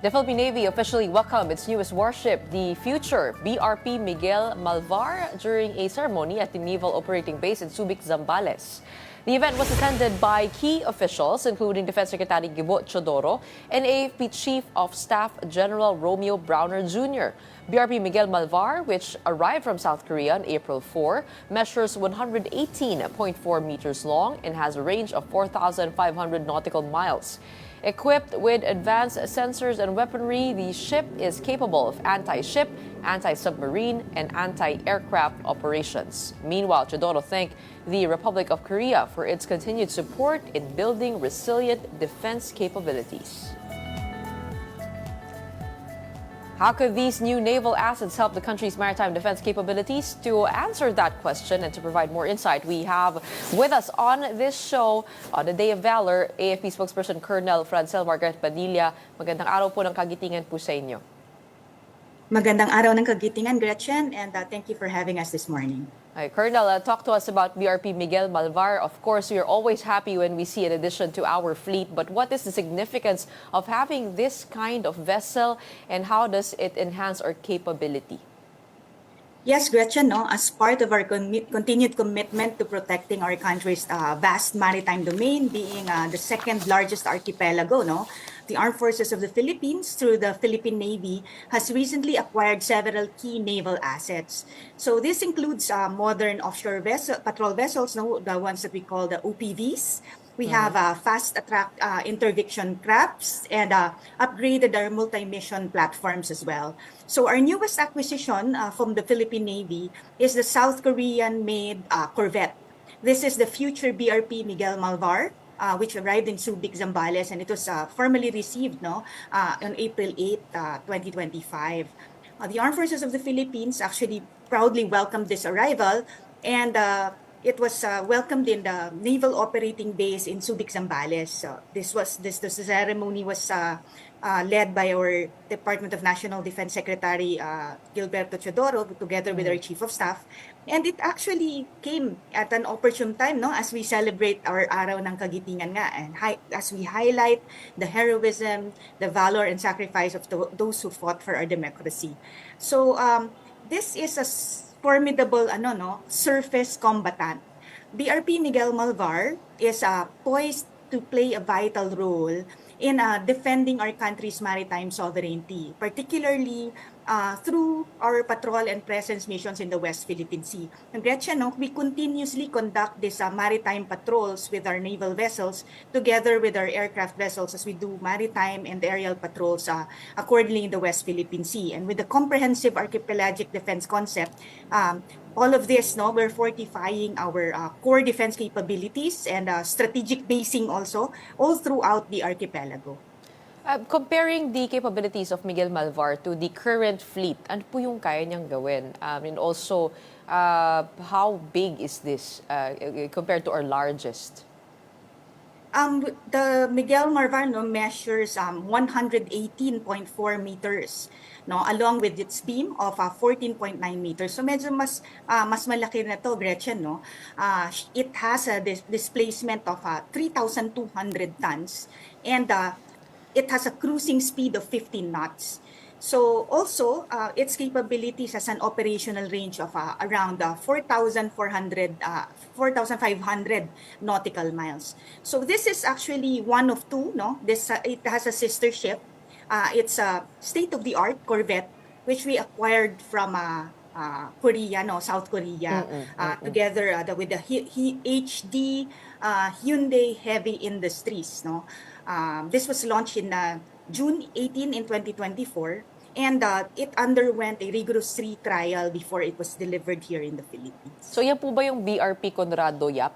The Philippine Navy officially welcomed its newest warship, the future BRP Miguel Malvar, during a ceremony at the Naval Operating Base in Subic, Zambales. The event was attended by key officials, including Defense Secretary Gibo Chodoro and AFP Chief of Staff General Romeo Browner Jr. BRP Miguel Malvar, which arrived from South Korea on April 4, measures 118.4 meters long and has a range of 4,500 nautical miles. Equipped with advanced sensors and weaponry, the ship is capable of anti-ship, anti-submarine, and anti-aircraft operations. Meanwhile, Chodoro thanked the Republic of Korea for its continued support in building resilient defense capabilities. How could these new naval assets help the country's maritime defense capabilities? To answer that question and to provide more insight, we have with us on this show, on the Day of Valor, AFP spokesperson Colonel Francel Margareth Padilla. Magandang araw po ng kagitingan po sa inyo. Magandang araw ng kagitingan, Gretchen, and thank you for having us this morning. Hi, Colonel, talk to us about BRP Miguel Malvar. Of course, we are always happy when we see an addition to our fleet, but what is the significance of having this kind of vessel and how does it enhance our capability? Yes, Gretchen, as part of our continued commitment to protecting our country's vast maritime domain, being the second largest archipelago, the Armed Forces of the Philippines, through the Philippine Navy, has recently acquired several key naval assets. So this includes modern offshore patrol vessels, the ones that we call the OPVs. We have fast interdiction crafts and upgraded our multi-mission platforms as well. So our newest acquisition from the Philippine Navy is the South Korean-made corvette. This is the future BRP Miguel Malvar, which arrived in Subic, Zambales, and it was formally received on April 8, 2025. The Armed Forces of the Philippines actually proudly welcomed this arrival, and it was welcomed in the Naval Operating Base in Subic, Zambales. The ceremony was led by our Department of National Defense Secretary Gilberto Chodoro, together with our Chief of Staff. And it actually came at an opportune time, as we celebrate our Araw ng Kagitingan nga, and as we highlight the heroism, the valor, and sacrifice of those who fought for our democracy. So this is a formidable surface combatant. BRP Miguel Malvar is poised to play a vital role in defending our country's maritime sovereignty, particularly through our patrol and presence missions in the West Philippine Sea. And Gretchen, we continuously conduct these maritime patrols with our naval vessels together with our aircraft vessels as we do maritime and aerial patrols accordingly in the West Philippine Sea. And with the comprehensive archipelagic defense concept, all of this, we're fortifying our core defense capabilities and strategic basing also, all throughout the archipelago. Comparing the capabilities of Miguel Malvar to the current fleet, ano po yung kaya niyang gawin? And also, how big is this compared to our largest? The Miguel Malvar measures 118.4 meters, along with its beam of 14.9 meters. So medyo mas malaki na to, Gretchen, It has a displacement of 3,200 tons, and it has a cruising speed of 15 knots. So also, its capabilities has an operational range of around 4,500 nautical miles. So this is actually one of two, it has a sister ship. It's a state-of-the-art corvette, which we acquired from Korea, South Korea, together with the HD Hyundai Heavy Industries, This was launched in June 18 in 2024, and it underwent a rigorous sea trial before it was delivered here in the Philippines. So yan po ba yung BRP Conrado Yap?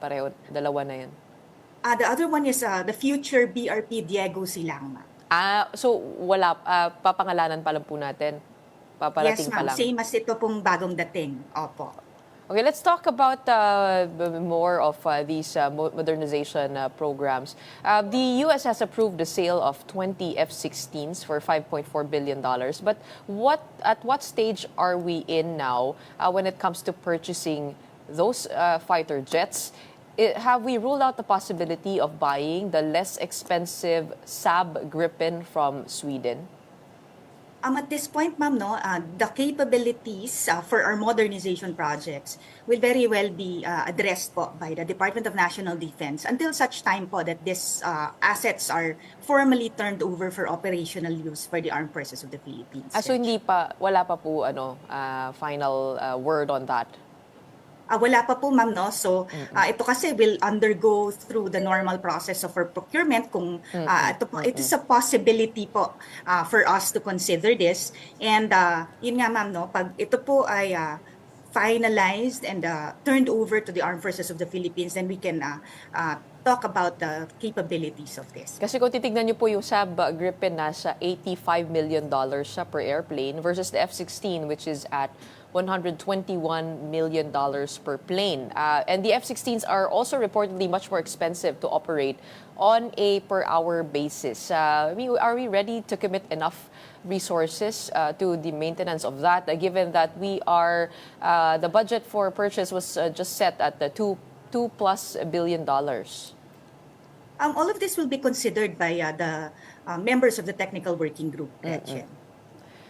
Pareho, dalawa na yan. The other one is the future BRP Diego Silang. So wala, papangalanan pa lang po natin? Paparating yes, ma'am. Same as ito pong bagong dating. Opo. Okay, let's talk about more of these modernization programs. The U.S. has approved the sale of 20 F-16s for $5.4 billion. But at what stage are we in now when it comes to purchasing those fighter jets? Have we ruled out the possibility of buying the less expensive Saab Gripen from Sweden? At this point, ma'am, no, the capabilities for our modernization projects will very well be addressed po by the Department of National Defense until such time po that these assets are formally turned over for operational use for the Armed Forces of the Philippines. So wala pa po final word on that? Wala pa po, ma'am, no? So, ito kasi will undergo through the normal process of our procurement kung it is a possibility po for us to consider this. And yun nga, ma'am, no? Pag ito po ay finalized and turned over to the Armed Forces of the Philippines, then we can talk about the capabilities of this. Kasi kung titignan niyo po yung Saab Gripen, nasa $85 million siya per airplane versus the F-16 which is at $121 million per plane. And the F-16s are also reportedly much more expensive to operate on a per-hour basis. Are we ready to commit enough resources to the maintenance of that, given that the budget for purchase was just set at the $2+ billion? All of this will be considered by the members of the technical working group, Gretchen.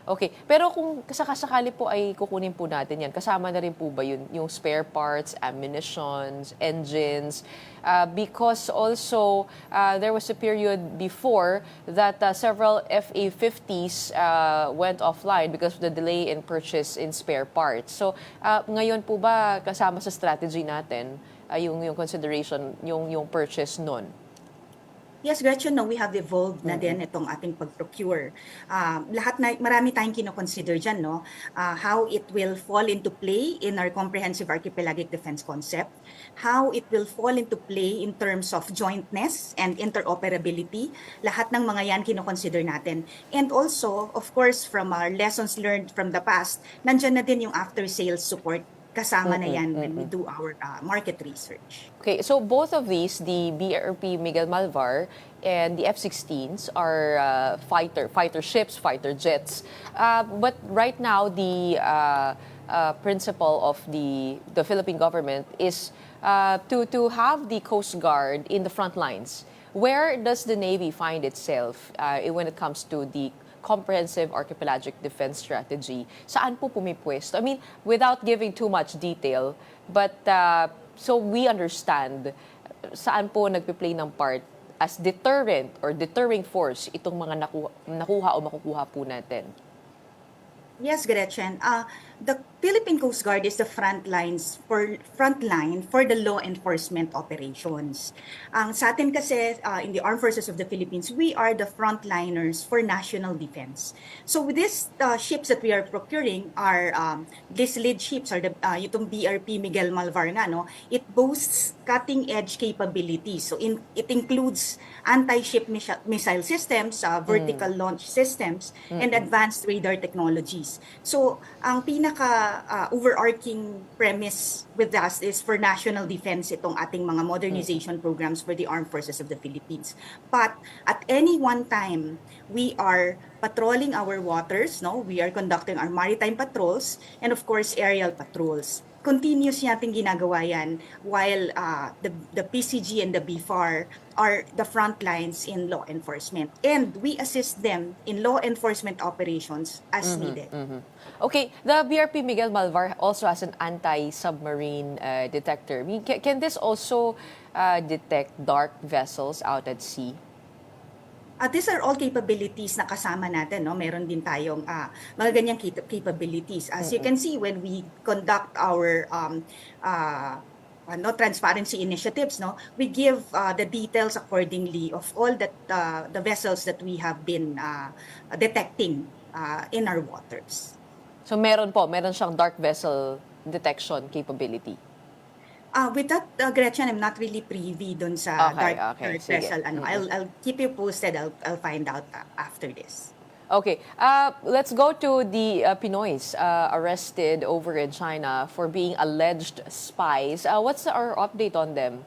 Okay. Pero kung sakasakali po ay kukunin po natin yan, kasama na rin po ba yun, yung spare parts, ammunitions, engines? Because also, there was a period before that several FA-50s went offline because of the delay in purchase in spare parts. So, ngayon po ba kasama sa strategy natin yung consideration, yung purchase nun? Yes, Gretchen, no, we have evolved na din itong ating pag-procure. Marami tayong kinoconsider dyan, no? How it will fall into play in our comprehensive archipelagic defense concept, how it will fall into play in terms of jointness and interoperability. Lahat ng mga yan kinoconsider natin. And also, of course, from our lessons learned from the past, nandyan na din yung after-sales support. Kasama na yan when we do our market research. Okay, so both of these, the BRP Miguel Malvar and the F-16s are fighter ships, fighter jets. But right now, the principle of the Philippine government is to have the Coast Guard in the front lines. Where does the Navy find itself when it comes to the comprehensive archipelagic defense strategy? Saan po pumipwesto? I mean, without giving too much detail, but so we understand saan po nagpe-play ng part as deterrent or deterring force itong mga nakuha o makukuha po natin. Yes, Gretchen. The Philippine Coast Guard is the frontline for the law enforcement operations. Sa atin kasi, in the Armed Forces of the Philippines, we are the frontliners for national defense. So with these ships that we are procuring are these lead ships are itong BRP Miguel Malvar nga, no? It boasts cutting-edge capabilities. So it includes anti-ship missile systems, vertical launch systems, and advanced radar technologies. So ang overarching premise with us is for national defense itong ating mga modernization programs for the Armed Forces of the Philippines. But at any one time, we are patrolling our waters, no? We are conducting our maritime patrols and of course aerial patrols. Continuous nating ginagawa yan while the PCG and the BFAR are the front lines in law enforcement. And we assist them in law enforcement operations as needed. Okay, the BRP Miguel Malvar also has an anti-submarine detector. Can this also detect dark vessels out at sea? These are all capabilities na kasama natin, no? Meron din tayong mga ganyang capabilities. As you can see, when we conduct our transparency initiatives, no, we give the details accordingly of all that the vessels that we have been detecting in our waters. So meron siyang dark vessel detection capability. With that, Gretchen, I'm not really privy dun sa dark vessel. I'll keep you posted. I'll find out after this. Okay, let's go to the Pinoys arrested over in China for being alleged spies. What's our update on them?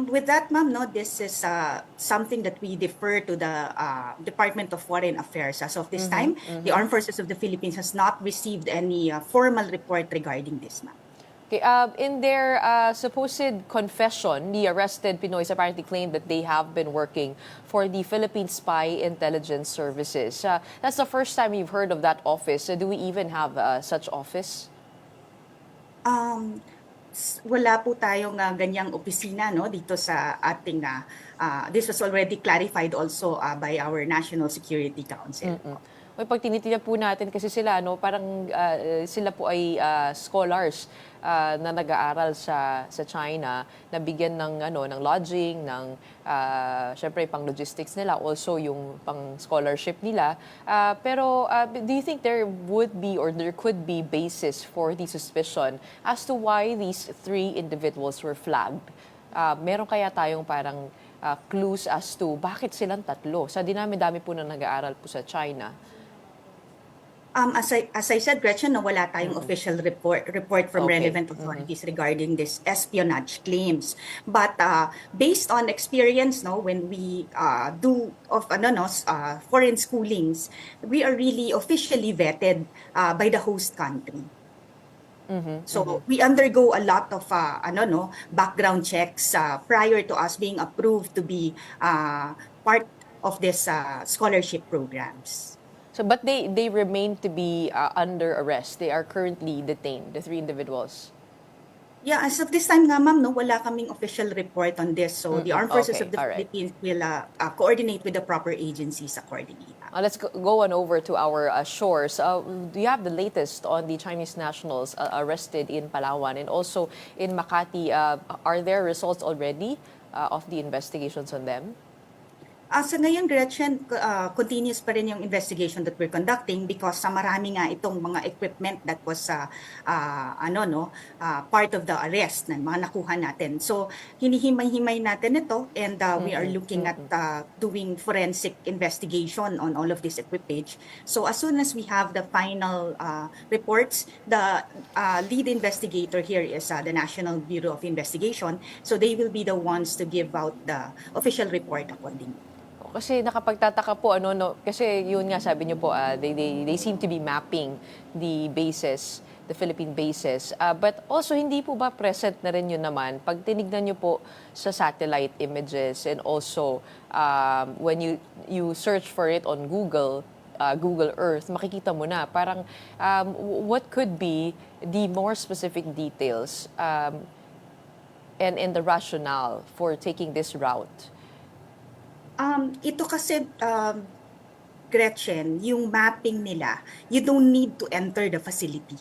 With that, ma'am, no, this is something that we defer to the Department of Foreign Affairs. As of this time, the Armed Forces of the Philippines has not received any formal report regarding this, ma'am. Okay, in their supposed confession, the arrested Pinoys apparently claimed that they have been working for the Philippine Spy Intelligence Services. That's the first time you've heard of that office. Do we even have such office? Um, Wala po tayong ganyang opisina no dito sa ating this was already clarified also by our National Security Council. Uy, pag tinitingnan po natin kasi sila, no, parang sila po ay scholars na nag-aaral sa China, na bigyan ng ng lodging, ng syempre pang logistics nila, also yung pang scholarship nila. Pero do you think there would be or there could be basis for the suspicion as to why these three individuals were flagged? Meron kaya tayong parang clues as to bakit silang tatlo? Sa dinami-dami po na nag-aaral po sa China. As I said, Gretchen, no, wala tayong official report from Okay. relevant authorities regarding this espionage claims. But based on experience, no, when we do of foreign schoolings, we are really officially vetted by the host country. So we undergo a lot of background checks prior to us being approved to be part of this scholarship programs. So, but they remain to be under arrest. They are currently detained, the three individuals. Yeah, as of this time nga, ma'am, no, wala kaming official report on this. So the Armed Forces Okay, of the all right. Philippines will coordinate with the proper agencies accordingly. Let's go on over to our shores. Do you have the latest on the Chinese nationals arrested in Palawan and also in Makati? Are there results already of the investigations on them? Sa ngayon, Gretchen, continuous pa rin yung investigation that we're conducting because sa marami nga itong mga equipment that was part of the arrest na mga nakuha natin. So, hinihimay-himay natin ito and we are looking at doing forensic investigation on all of this equipage. So, as soon as we have the final reports, the lead investigator here is the National Bureau of Investigation. So, they will be the ones to give out the official report accordingly. Kasi nakapagtataka po kasi yun nga sabi niyo po they seem to be mapping the bases, the Philippine bases, but also hindi po ba present na rin yun naman pag tinignan niyo po sa satellite images and also when you search for it on Google Earth, makikita mo na parang what could be the more specific details and the rationale for taking this route. Ito kasi, Gretchen, yung mapping nila, you don't need to enter the facility.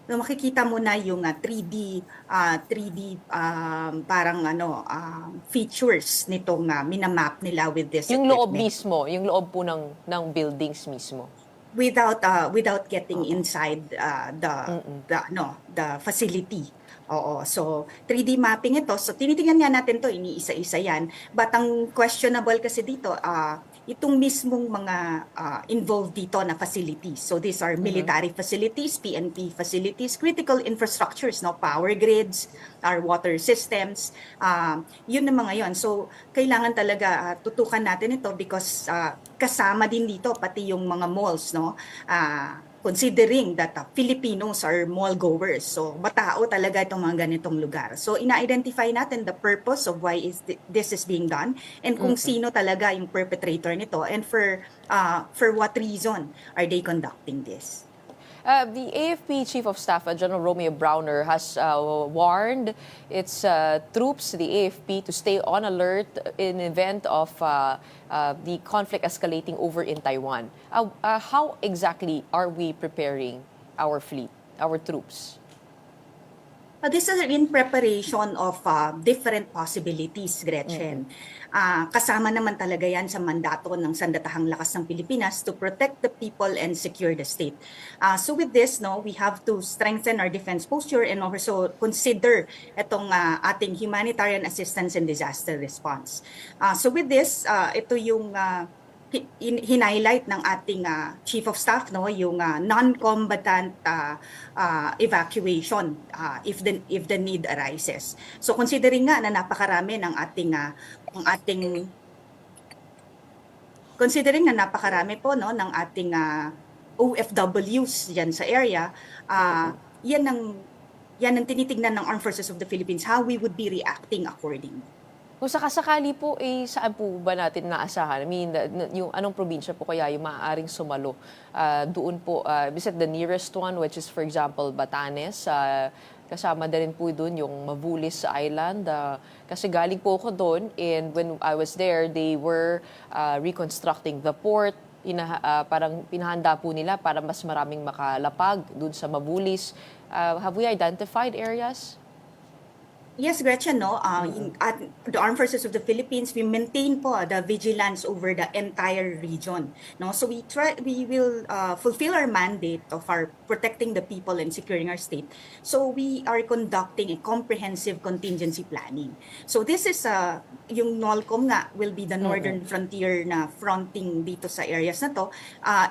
So, makikita mo na yung 3D features nitong minamap nila with this Yung loob equipment. mismo, yung loob po ng buildings mismo. Without getting inside the facility. Oo. So, 3D mapping ito. So, tinitingnan nga natin to, iniisa-isa yan. But ang questionable kasi dito, itong mismong mga involved dito na facilities. So, these are military facilities, PNP facilities, critical infrastructures, no, power grids, our water systems. Yun na mga yon. So, kailangan talaga tutukan natin ito because kasama din dito pati yung mga malls, no? Considering that Filipinos are mall goers. So, matao talaga itong mga ganitong lugar. So, ina-identify natin the purpose of why this is being done and kung sino talaga yung perpetrator nito and for what reason are they conducting this. The AFP Chief of Staff, General Romeo Browner, has warned its troops, the AFP, to stay on alert in event of the conflict escalating over in Taiwan. How exactly are we preparing our fleet, our troops? This is in preparation of different possibilities, Gretchen. Kasama naman talaga yan sa mandato ng Sandatahang Lakas ng Pilipinas to protect the people and secure the state. So with this, we have to strengthen our defense posture and also consider itong ating humanitarian assistance and disaster response. So with this, ito yung hinighlight ng ating Chief of Staff, yung non-combatant evacuation if the need arises. So considering nga na napakarami ng considering na napakarami po ng ating OFWs diyan sa area, yan ang yan ang tinitignan ng Armed Forces of the Philippines, how we would be reacting accordingly. Kung sakasakali po, saan po ba natin naasahan? I mean, yung anong probinsya po kaya yung maaaring sumalo? Doon po, is it the nearest one, which is, for example, Batanes? Kasama na rin po doon yung Mabulis Island. Kasi galing po ako doon, and when I was there, they were reconstructing the port. Parang pinahanda po nila para mas maraming makalapag doon sa Mabulis. Have we identified areas? Yes, Gretchen, no? At the Armed Forces of the Philippines, we maintain po the vigilance over the entire region, no? So we will fulfill our mandate of our protecting the people and securing our state. So we are conducting a comprehensive contingency planning. So this is yung NOLCOM nga will be the northern frontier na fronting dito sa areas na to.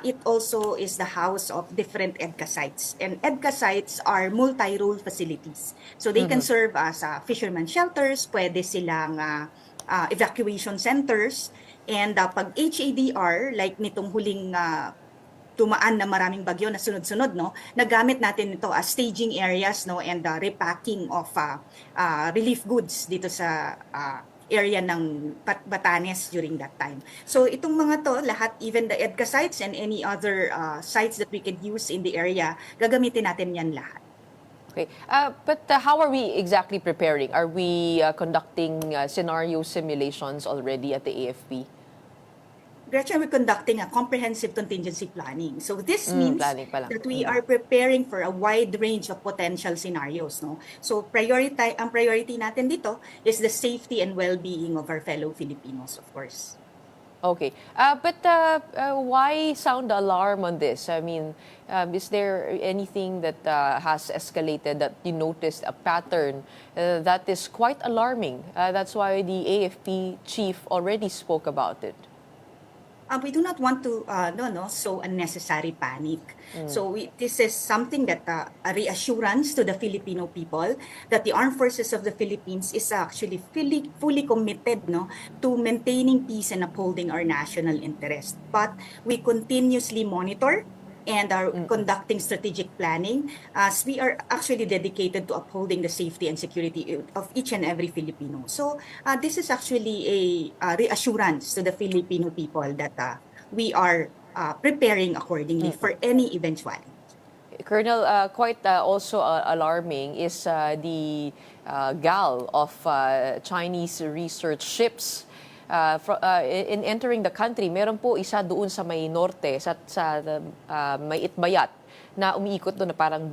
It also is the house of different EDCA sites. And EDCA sites are multi-role facilities. So they can serve as fisherman shelters, pwede silang evacuation centers, and pag HADR, like nitong huling tumaan na maraming bagyo na sunod-sunod, no, nagamit natin ito as staging areas, no, and repacking of relief goods dito sa area ng Batanes during that time. So itong mga to, lahat, even the EDCA sites and any other sites that we could use in the area, gagamitin natin yan lahat. Okay, but how are we exactly preparing? Are we conducting scenario simulations already at the AFP? Gretchen, we're conducting a comprehensive contingency planning. So this means that we are preparing for a wide range of potential scenarios, no? So ang priority natin dito is the safety and well-being of our fellow Filipinos, of course. Okay, but why sound the alarm on this? I mean, is there anything that has escalated that you noticed a pattern that is quite alarming? That's why the AFP chief already spoke about it. We do not want to sow unnecessary panic. So this is something that a reassurance to the Filipino people that the Armed Forces of the Philippines is actually fully committed, no, to maintaining peace and upholding our national interest. But we continuously monitor and are conducting strategic planning as we are actually dedicated to upholding the safety and security of each and every Filipino. So this is actually a reassurance to the Filipino people that we are preparing accordingly for any eventuality. Colonel, quite also alarming is the gall of Chinese research ships. In entering the country, meron po isa doon sa may norte, sa may Itbayat, na umiikot doon na parang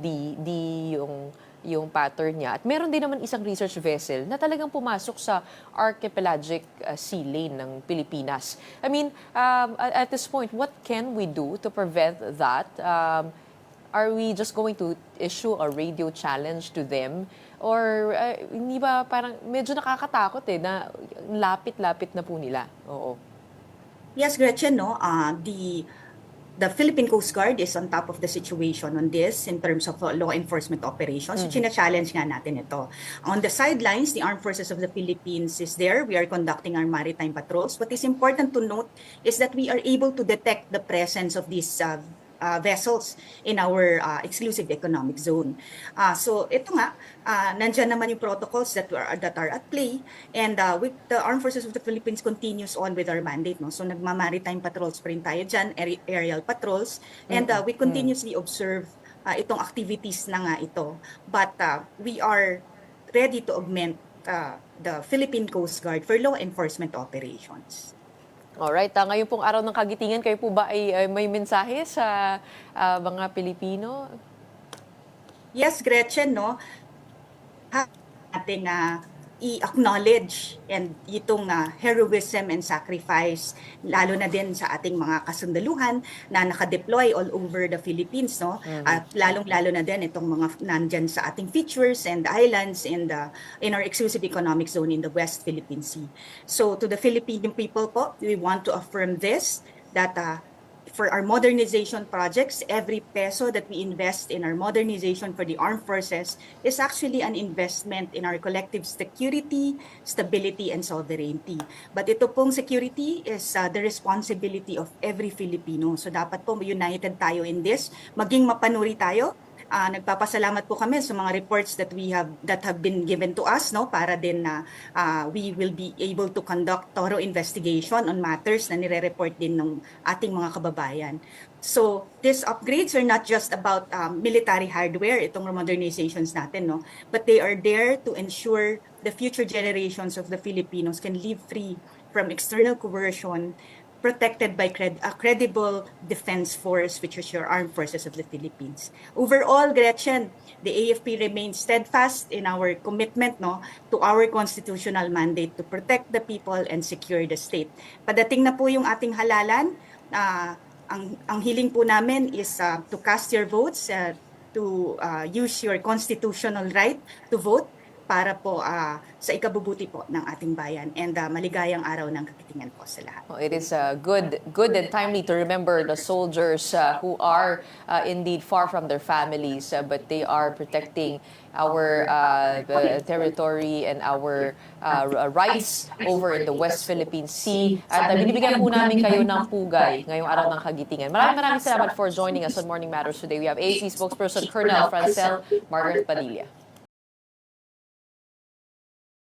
yung pattern niya. At meron din naman isang research vessel na talagang pumasok sa archipelagic sea lane ng Pilipinas. I mean, at this point, what can we do to prevent that? Are we just going to issue a radio challenge to them? Or hindi ba parang medyo nakakatakot na lapit-lapit na po nila? Oo. Yes, Gretchen, no? The Philippine Coast Guard is on top of the situation on this in terms of law enforcement operations. So, china-challenge nga natin ito. On the sidelines, the Armed Forces of the Philippines is there. We are conducting our maritime patrols. What is important to note is that we are able to detect the presence of these vessels in our exclusive economic zone. So ito nga, nandyan naman yung protocols that are at play, and with the Armed Forces of the Philippines continues on with our mandate. No? So nagma-maritime patrols pa rin tayo dyan, aerial patrols, and we continuously observe itong activities na nga ito. But we are ready to augment the Philippine Coast Guard for law enforcement operations. Alright, ngayon pong araw ng kagitingan, kayo po ba ay may mensahe sa mga Pilipino? Yes, Gretchen, no? Ating i-acknowledge and itong heroism and sacrifice, lalo na din sa ating mga kasundaluhan na nakadeploy all over the Philippines, no? At lalong-lalo na din itong mga nandyan sa ating features and islands in our exclusive economic zone in the West Philippine Sea. So to the Filipino people po, we want to affirm this, that for our modernization projects, every peso that we invest in our modernization for the armed forces is actually an investment in our collective security, stability, and sovereignty. But ito pong security is the responsibility of every Filipino. So dapat po united tayo in this, maging mapanuri tayo, nagpapasalamat po kami sa mga reports that have been given to us, no, para din na we will be able to conduct thorough investigation on matters na nire-report din ng ating mga kababayan. So these upgrades are not just about military hardware, itong modernizations natin, no, but they are there to ensure the future generations of the Filipinos can live free from external coercion, protected by a credible defense force, which is your armed forces of the Philippines. Overall, Gretchen, the AFP remains steadfast in our commitment, no, to our constitutional mandate to protect the people and secure the state. Padating na po yung ating halalan. Ang hiling po namin is to cast your votes, to use your constitutional right to vote para po sa ikabubuti po ng ating bayan, and maligayang araw ng kagitingan po sa lahat. It is good and timely to remember the soldiers who are indeed far from their families, but they are protecting our territory and our rights over in the West Philippine Sea. At binibigyan po namin kayo ng pugay ngayong araw ng kagitingan. Maraming salamat for joining us on Morning Matters today. We have AC spokesperson Colonel Francel Margareth Padilla.